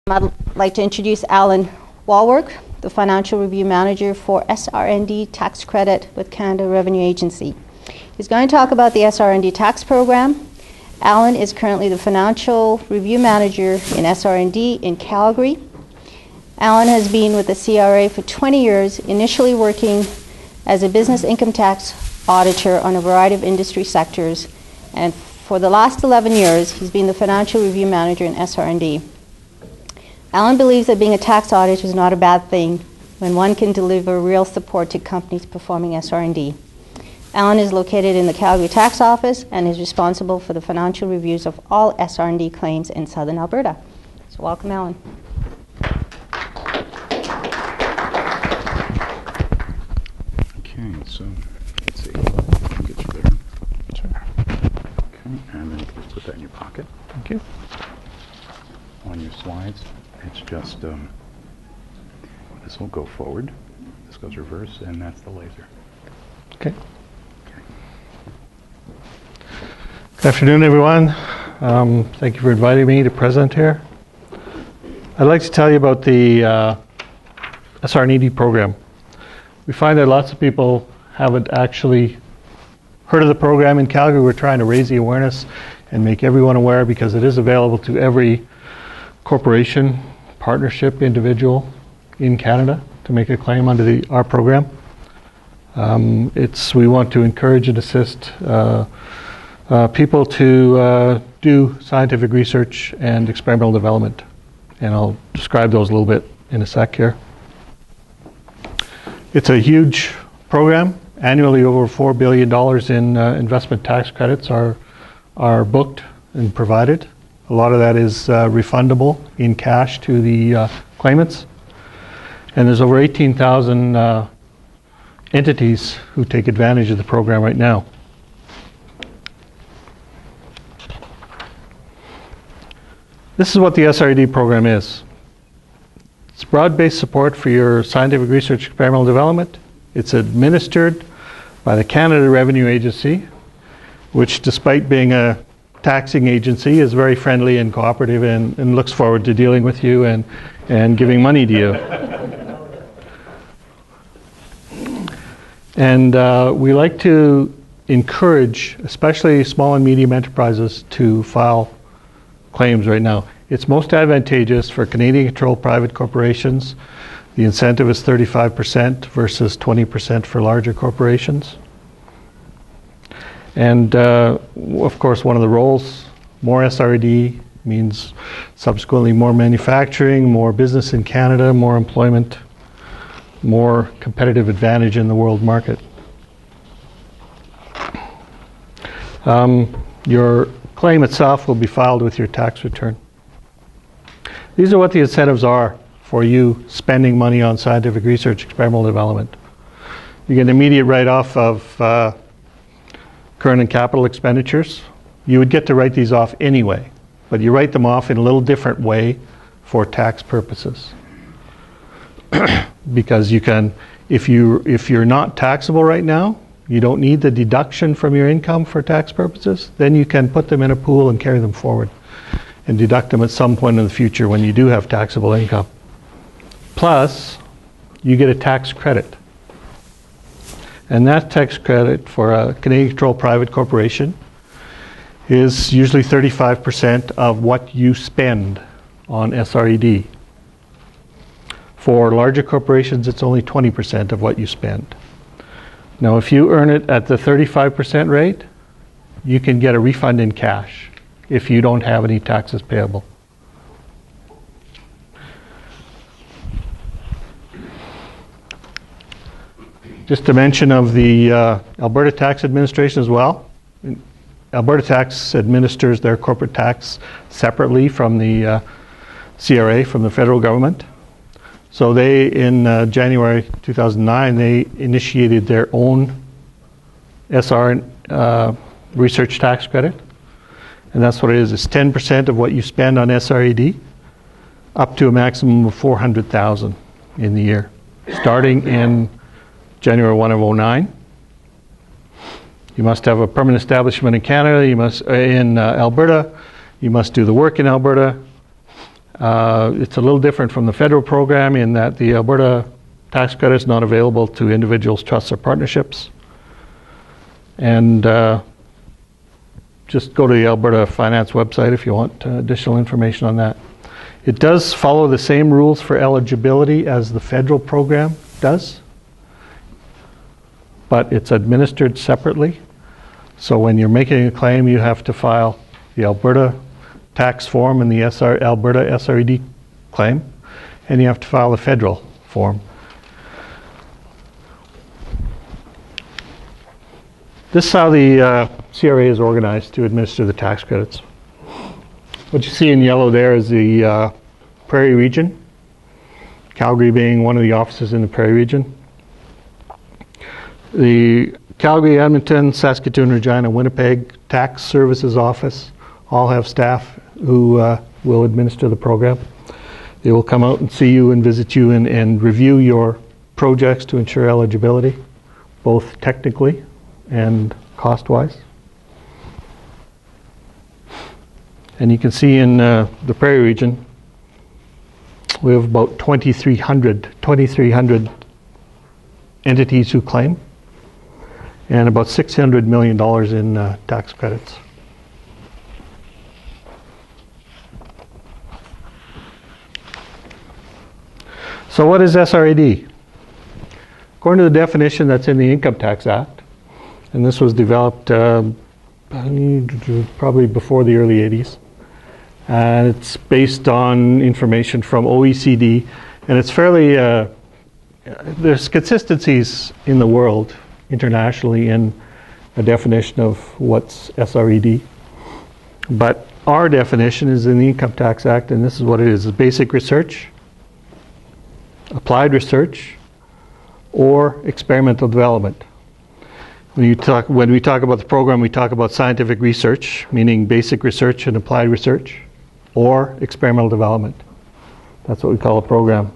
I'd like to introduce Allan Wellwork, the Financial Review Manager for SR&ED Tax Credit with Canada Revenue Agency. He's going to talk about the SR&ED tax program. Allan is currently the Financial Review Manager in SR&ED in Calgary. Allan has been with the CRA for 20 years, initially working as a business income tax auditor on a variety of industry sectors, and for the last 11 years he's been the Financial Review Manager in SR&ED. Allan believes that being a tax auditor is not a bad thing when one can deliver real support to companies performing SR&ED. Allan is located in the Calgary Tax Office and is responsible for the financial reviews of all SR&ED claims in Southern Alberta. So welcome, Allan. Okay, so let's see. Get you there. Sure. Okay, and then please put that in your pocket. Thank you. On your slides, it's just this will go forward, this goes reverse, and that's the laser. Okay. Good afternoon, everyone. Thank you for inviting me to present here. I'd like to tell you about the SR&ED program. We find that lots of people haven't actually heard of the program in Calgary. We're trying to raise the awareness and make everyone aware because it is available to every corporation, partnership, individual in Canada to make a claim under our program. We want to encourage and assist people to do scientific research and experimental development. And I'll describe those a little bit in a sec here. It's a huge program. Annually, over $4 billion in investment tax credits are booked and provided. A lot of that is refundable in cash to the claimants. And there's over 18,000 entities who take advantage of the program right now. This is what the SR&ED program is. It's broad-based support for your scientific research experimental development. It's administered by the Canada Revenue Agency, which, despite being a taxing agency, is very friendly and cooperative and looks forward to dealing with you and giving money to you. And we like to encourage, especially small and medium enterprises, to file claims right now. It's most advantageous for Canadian-controlled private corporations. The incentive is 35% versus 20% for larger corporations. And of course, one of the roles, more SR&ED means subsequently more manufacturing, more business in Canada, more employment, more competitive advantage in the world market. Your claim itself will be filed with your tax return. These are what the incentives are for you spending money on scientific research, experimental development. You get an immediate write-off of current and capital expenditures. You would get to write these off anyway, but you write them off in a little different way for tax purposes. Because you can, if you're not taxable right now, you don't need the deduction from your income for tax purposes, then you can put them in a pool and carry them forward and deduct them at some point in the future when you do have taxable income. Plus, you get a tax credit. And that tax credit for a Canadian-controlled private corporation is usually 35% of what you spend on SR&ED. For larger corporations, it's only 20% of what you spend. Now, if you earn it at the 35% rate, you can get a refund in cash if you don't have any taxes payable. Just a mention of the Alberta Tax Administration as well. Alberta Tax administers their corporate tax separately from the CRA, from the federal government. So they, in January 2009, they initiated their own SR research tax credit. And that's what it is. It's 10% of what you spend on SR&ED, up to a maximum of $400,000 in the year, starting in January 1 of 2009. You must have a permanent establishment in Canada. You must in Alberta. You must do the work in Alberta. It's a little different from the federal program in that the Alberta tax credit is not available to individuals, trusts, or partnerships. And just go to the Alberta Finance website if you want additional information on that. It does follow the same rules for eligibility as the federal program does, but it's administered separately. So when you're making a claim, you have to file the Alberta tax form and the Alberta SR&ED claim, and you have to file the federal form. This is how the CRA is organized to administer the tax credits. What you see in yellow there is the Prairie region, Calgary being one of the offices in the Prairie region. The Calgary, Edmonton, Saskatoon, Regina, Winnipeg Tax Services Office all have staff who will administer the program. They will come out and see you and visit you and review your projects to ensure eligibility, both technically and cost-wise. And you can see in the Prairie region, we have about 2,300 entities who claim, and about $600 million in tax credits. So what is SR&ED? According to the definition that's in the Income Tax Act, and this was developed probably before the early 80s, and it's based on information from OECD, and it's fairly, there's consistencies in the world internationally in a definition of what's SR&ED. But our definition is in the Income Tax Act, and this is what it is: basic research, applied research, or experimental development. When we talk about the program, we talk about scientific research, meaning basic research and applied research, or experimental development. That's what we call a program.